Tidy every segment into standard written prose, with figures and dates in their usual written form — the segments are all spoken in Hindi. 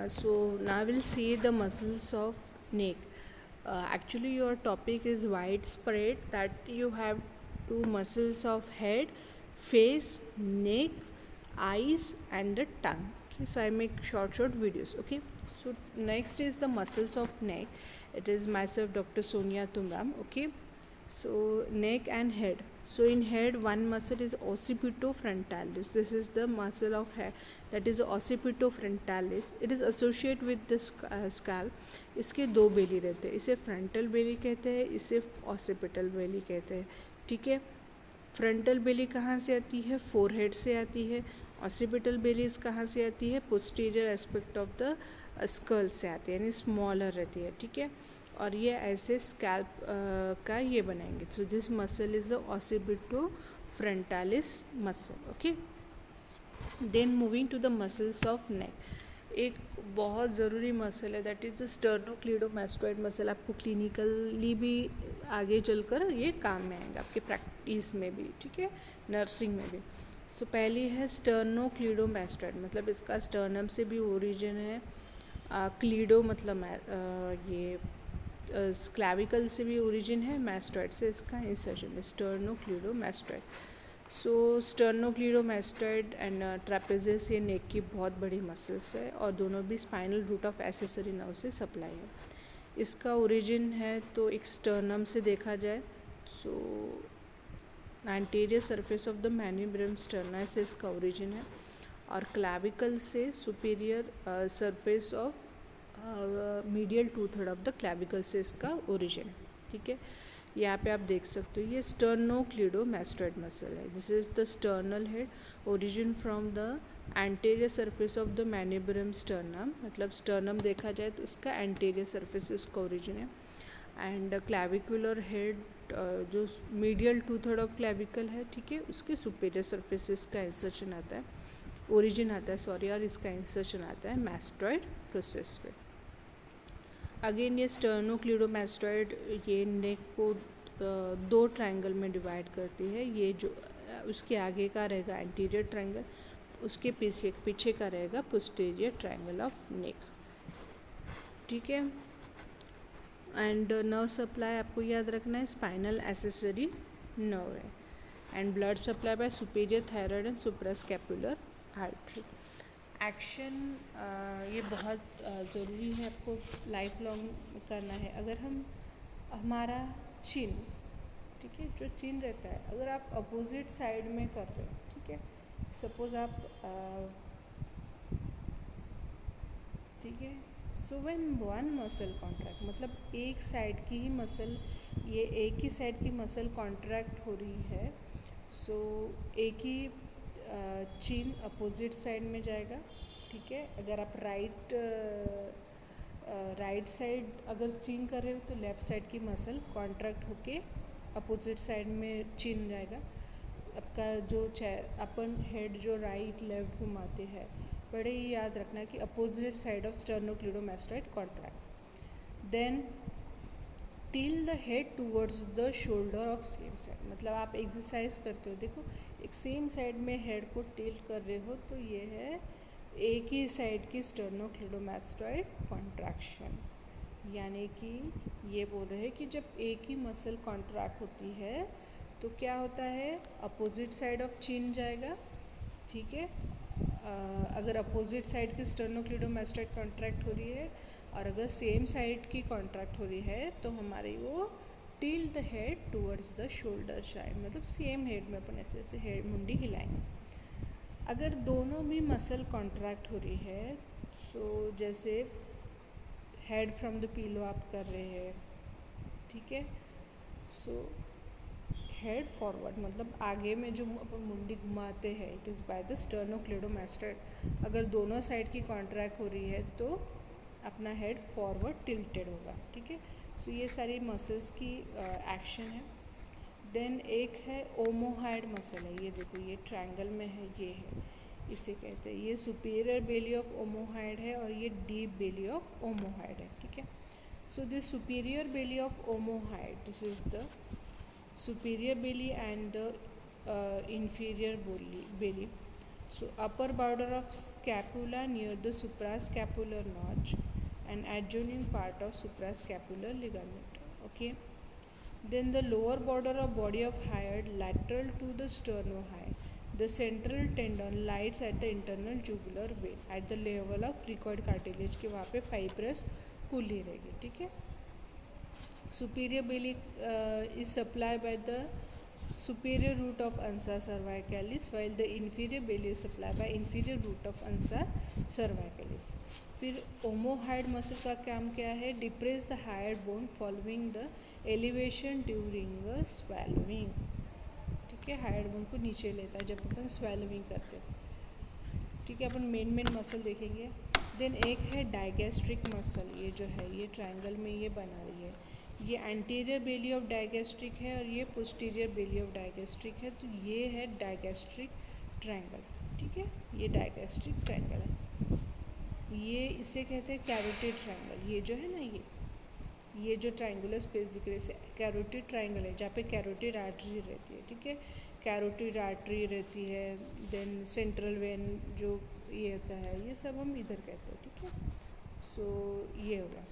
So now we'll see the muscles of neck. Actually, your topic is widespread that you have two muscles of head, face, neck, eyes, and the tongue. Okay, so I make short videos. Okay. So next is the muscles of neck. It is myself, Dr. Sonia Tumram. Okay. So neck and head. So in head, one muscle is occipitofrontalis. This is the muscle of head, that is occipitofrontalis. It is associated with the scalp. इसके दो बेली रहते हैं, इसे फ्रंटल बेली कहते हैं, इसे ऑसिपिटल बेली कहते हैं. ठीक है. फ्रंटल बेली कहाँ से आती है? फोरहेड से आती है. ऑसिपिटल बेलीज कहाँ से आती है? Posterior aspect of the skull से आती है, यानी स्मॉलर रहती है. ठीक है. और ये ऐसे स्कैल्प का ये बनाएंगे. So this muscle is the occipitofrontalis muscle. Okay. Then moving to the muscles of neck. एक बहुत ज़रूरी मसल है, that is the sternocleidomastoid muscle. आपको क्लिनिकली भी आगे चलकर ये काम में आएगा, आपके प्रैक्टिस में भी. ठीक है. नर्सिंग में भी. सो पहली है स्टर्नोक्लीडोमास्टोइड, मतलब इसका स्टर्नम से भी ओरिजिन है. क्लीडो मतलब ये क्लैविकल से भी ओरिजिन है, मैस्टॉइड से इसका इंसर्शन है. स्टर्नोक्लीडोमास्टोइड. सो स्टर्नोक्लीडोमास्टोइड एंड ट्रेपेजियस, ये नेक की बहुत बड़ी मसल्स है और दोनों भी spinal root of accessory nerve से सप्लाई है. इसका ओरिजिन है तो एक स्टर्नम से देखा जाए. So anterior surface of the manubrium sterni से इसका ओरिजिन है, और क्लैविकल से superior surface of medial 2/3 of the clavicle से इसका ओरिजिन है. ठीक है. यहाँ पे आप देख सकते हो, ये स्टर्नोक्लीडोमास्टोइड मसल है. This is the sternal head, origin from the anterior surface of the manubrium sternum. मतलब स्टर्नम देखा जाए तो इसका एंटीरियर सरफेस इसका ओरिजिन है. एंड क्लैविकुलर हेड जो मीडियल 2/3 ऑफ क्लैविकल है, ठीक है, उसके सुपीरियर सरफेस इसका इंसर्शन आता है, ओरिजिन आता है सॉरी, और इसका इंसर्शन आता है मास्टोइड प्रोसेस पे. अगेन ये स्टर्नोक्लीडोमास्टोइड ये नेक को दो ट्रायंगल में डिवाइड करती है. ये जो उसके आगे का रहेगा एंटीरियर ट्रायंगल, उसके पीछे का रहेगा पोस्टीरियर ट्रायंगल ऑफ नेक. ठीक है. एंड नर्व सप्लाई आपको याद रखना है, स्पाइनल एक्सेसरी नर्व है. And blood supply by superior thyroid and suprascapular artery. Action ये बहुत ज़रूरी है, आपको लाइफ लॉन्ग करना है. अगर हम हमारा चिन, ठीक है, जो चिन रहता है, अगर आप अपोजिट साइड में कर रहे हो, ठीक है, सपोज आप ठीक है. So when one muscle contract, मतलब एक साइड की ही मसल, ये एक ही साइड की मसल कॉन्ट्रैक्ट हो रही है. सो एक ही चिन अपोजिट साइड में जाएगा. ठीक है. अगर आप राइट साइड अगर चिन कर रहे हो तो लेफ़्ट साइड की मसल कॉन्ट्रैक्ट होके अपोजिट साइड में चिन जाएगा. आपका जो अपन हेड जो राइट लेफ्ट घुमाते हैं, बड़े ही याद रखना कि opposite side of sternocleidomastoid contract. Then tilt the head towards the shoulder of same side. मतलब आप एक्सरसाइज करते हो, देखो एक सेम साइड में हेड को टिल्ट कर रहे हो, तो ये है एक ही साइड की स्टर्नोक्लीडोमास्टोइड कॉन्ट्रैक्शन. यानी कि ये बोल रहे हैं कि जब एक ही मसल कॉन्ट्रैक्ट होती है तो क्या होता है, अपोजिट साइड ऑफ चिन जाएगा. ठीक है. अगर अपोजिट साइड की स्टर्नोक्लीडोमास्टोइड कॉन्ट्रैक्ट हो रही है और अगर सेम साइड की कॉन्ट्रैक्ट हो रही है तो हमारी वो till the head towards the shoulder side, मतलब सेम हेड में अपन ऐसे ऐसे हेड मुंडी हिलाएंगे. अगर दोनों भी मसल कॉन्ट्रैक्ट हो रही है, सो जैसे हेड फ्रॉम द पिलो आप कर रहे हैं, ठीक है. सो हेड फॉरवर्ड, मतलब आगे में जो अपन मुंडी घुमाते हैं, इट इज़ बाय द स्टर्नोक्लीडोमास्टोइड. अगर दोनों साइड की कॉन्ट्रैक्ट हो रही है तो अपना हेड फॉरवर्ड टिल्टेड होगा. ठीक है. सो ये सारी मसल्स की एक्शन है. देन एक है ओमोहाइड मसल है, ये देखो ये ट्रायंगल में है, ये है, इसे कहते हैं, ये सुपीरियर बेली ऑफ ओमोहाइड है और ये डीप बेली ऑफ ओमोहाइड है. ठीक है. So this superior belly of omohyoid, this is the superior belly and the inferior belly. So upper border of scapula near the suprascapular notch and adjoining part of suprascapular ligament. Okay. Then the lower border of body of hyoid lateral to the sternohyoid. The central tendon lies at the internal jugular vein at the level of cricoid cartilage के वहाँ पे fibrous पुली रहेगी. ठीक है. Superior belly is supplied by the superior root of ansa cervicalis while the inferior belly is supplied by inferior root of ansa cervicalis. फिर ओमोहाइड मसल का काम क्या है? Depress the hide bone following the elevation during swallowing. ठीक है, हाइड बोन को नीचे लेता है जब अपन स्वेलोइंग करते हैं. ठीक है, अपन मेन मसल देखेंगे. देन एक है डायगैस्ट्रिक मसल, ये जो है ये ट्रायंगल में ये बना रही है. ये एंटीरियर बेली ऑफ डायगैस्ट्रिक है और ये पोस्टीरियर बेली ऑफ डायगैस्ट्रिक है. तो ये है डायगैस्ट्रिक ट्रायंगल. ठीक है, ये डायगैस्ट्रिक ट्रायंगल है. ये इसे कहते हैं कैरोटिड ट्रायंगल. ये जो है ना, ये जो ट्रायंगुलर स्पेस दिख रही है कैरोटिड ट्रायंगल है, जहाँ पे कैरोटिड आर्टरी रहती है. ठीक है, कैरोटिड आर्टरी रहती है. देन सेंट्रल वेन जो ये होता है, ये सब हम इधर कहते हैं. ठीक है, सो ये हो गया.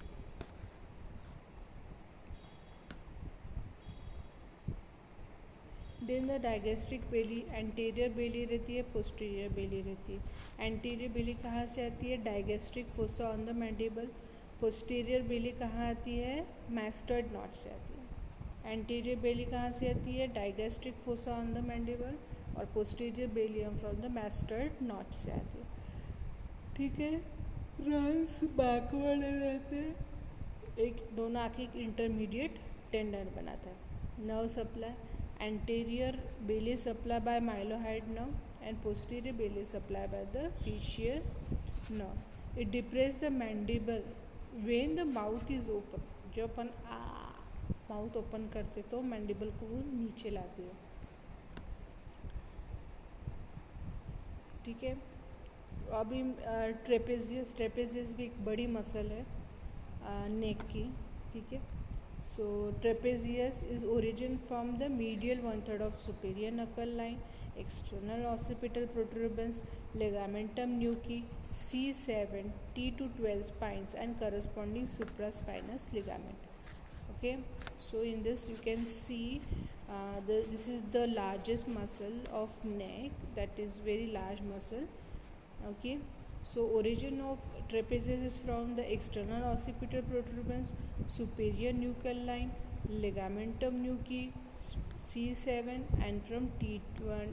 Then the digastric belly, anterior belly रहती है, पोस्टीरियर बेली रहती है. एंटीरियर बेली कहाँ से आती है? Digastric fossa on the mandible. Posterior बेली कहाँ आती है? मैस्टर्ड नॉट से आती है. एंटीरियर बेली कहाँ से आती है? Digastric fossa on the mandible. और posterior belly from the mastoid notch से आती है. ठीक है, रंस बैकवर्ड रहते हैं. एक दोनों आँखें एक इंटरमीडिएट टेंडन बनाता है. Nerve supply, anterior belly supplied by mylohyoid nerve and posterior belly supplied by the facial nerve. It depresses the mandible when the mouth is open. जब अपन माउथ ओपन करते तो मैंडिबल को वो नीचे लाती है. ठीक है, अभी ट्रेपेजियस भी एक बड़ी मसल है नेक की. ठीक है, so trapezius is origin from the medial 1/3 of superior knuckle line, external occipital protuberance, ligamentum nuchae, C7, T to 12 spines and corresponding supraspinous ligament. Okay, so in this you can see this is the largest muscle of neck, that is very large muscle. Okay, so origin of trapezius is from the external occipital protuberance, superior nuchal line, ligamentum nuchae, C7 and from T1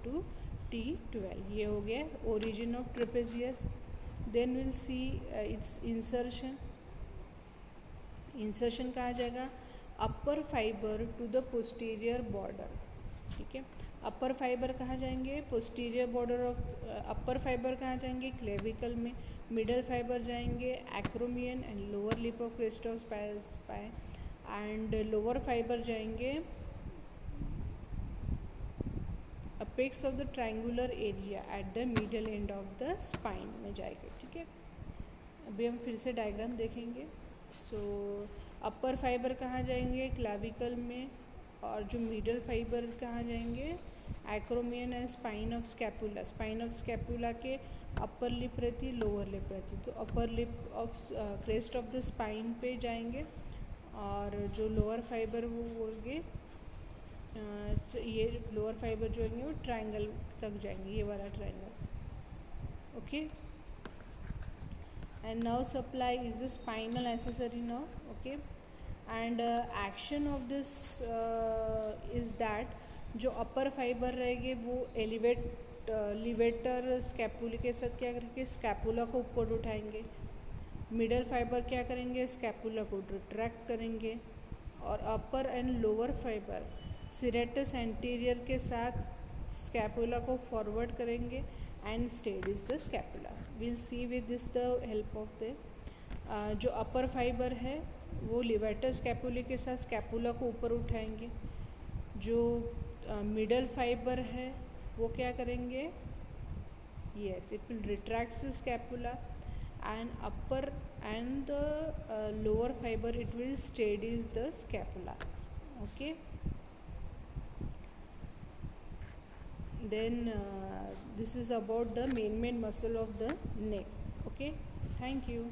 to T12. ये हो गया origin of trapezius. Then we'll see its insertion. Insertion कहाँ जाएगा? Upper fibre to the posterior border. ठीक है, अपर फाइबर कहाँ जाएंगे? Posterior border of. Upper fibre कहाँ जाएंगे? क्लेविकल में. मिडल फाइबर जाएंगे acromion and lower lip of crest of spine. And lower fibre जाएंगे apex of the triangular area at the middle end of the spine में जाएंगे. ठीक है, अभी हम फिर से डायग्राम देखेंगे. सो अपर फाइबर कहाँ जाएंगे? क्लाविकल में. और जो मिडल फाइबर कहाँ जाएंगे? Acromion and spine of scapula. Spine of scapula के अपर लिप रहती है, लोअर लिप रहती है. तो upper lip of crest of the spine पे जाएंगे. और जो लोअर फाइबर वो होंगे ये लोअर फाइबर जो होंगे वो ट्रायंगल तक जाएंगे, ये वाला triangle. Okay, and nerve supply is the spinal accessory nerve. Okay, and action of this is that जो अपर फाइबर रहेंगे वो लिवेटर स्कैपुला के साथ क्या करेंगे? स्कैपुला को ऊपर उठाएंगे. मिडल फाइबर क्या करेंगे? स्कैपुला को रिट्रैक्ट करेंगे. और upper and lower fibre serratus anterior के साथ स्कैपुला को फॉरवर्ड करेंगे and steadies the scapula. Will see with this the help of the जो अपर फाइबर है वो लिवेटर स्कैपुला के साथ स्कैपुला को ऊपर उठाएंगे. जो मिडल फाइबर है वो क्या करेंगे? Yes, it will retract the scapula and upper and the lower fibre it will steadies the scapula. Okay, then this is about the main muscle of the neck. Okay, thank you.